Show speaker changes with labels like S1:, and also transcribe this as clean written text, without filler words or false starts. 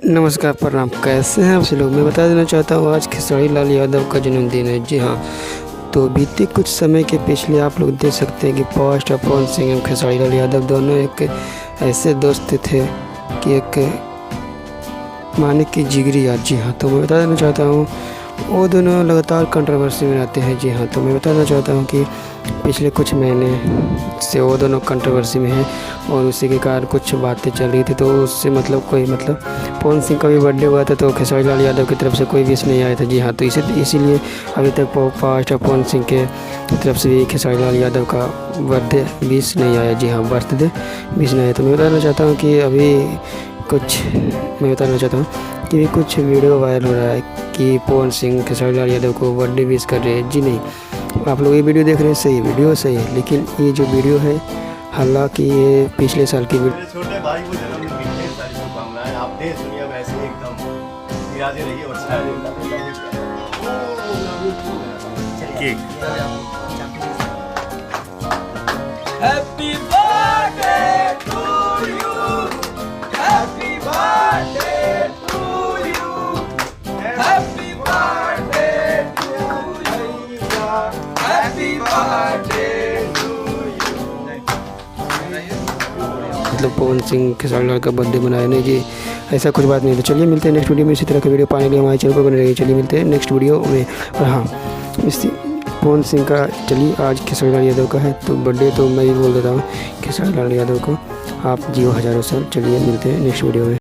S1: नमस्कार, प्रणाम। कैसे हैं आप सभी लोग। मैं बता देना चाहता हूँ आज खेसारी लाल यादव का जन्मदिन है। जी हाँ, तो बीते कुछ समय के पिछले आप लोग देख सकते हैं कि पवन पवन सिंह एवं खेसारी लाल यादव दोनों एक ऐसे दोस्त थे कि एक माने की जिगरी यार। जी हाँ, तो मैं बता देना चाहता हूँ वो दोनों लगातार कंट्रोवर्सी में रहते हैं। जी हाँ, तो मैं बताना चाहता हूँ कि पिछले कुछ महीने से वो दोनों कंट्रोवर्सी में हैं और उसी के कारण कुछ बातें चल रही थी। तो उससे मतलब पवन सिंह का भी बर्थडे हुआ था तो खेसारी लाल यादव की तरफ से कोई विश नहीं आया था। जी हाँ, तो इसीलिए अभी तक पवन सिंह के तरफ से भी खेसारी लाल यादव का बर्थडे विश नहीं आया। जी हाँ, बर्थडे विश नहीं आया। तो मैं बताना चाहता हूँ कि अभी कुछ वीडियो वायरल हो रहा है कि पवन सिंह खेसारी लाल यादव को बर्थडे विश कर रहे हैं। जी नहीं, आप लोग ये वीडियो देख रहे हैं, सही वीडियो सही है, लेकिन ये जो वीडियो है हालांकि ये पिछले साल की वीडियो।
S2: छोटे भाई को जन्मदिन की ढेर सारी शुभकामनाएं। आप देश दुनिया में ऐसे ही एकदम विराजे रहिए और छाए रहिए।
S3: Happy birthday to you, happy birthday to you, happy birthday to you, happy birthday to you.
S1: मतलब पवन सिंह खेसारी लाल का बर्थडे मनाया नहीं जी, ऐसा कुछ बात नहीं। तो चलिए मिलते हैं नेक्स्ट वीडियो में। इसी तरह का वीडियो पाने के लिए हमारे चैनल पर बने रहिए। चलिए मिलते हैं नेक्स्ट वीडियो में। और हाँ, इसी पवन सिंह का चलिए आज खेसारी लाल यादव का है तो बर्थडे, तो मैं भी बोल देता हूँ खेसारी लाल यादव को आप जियो हज़ारों साल। चलिए मिलते हैं नेक्स्ट वीडियो में।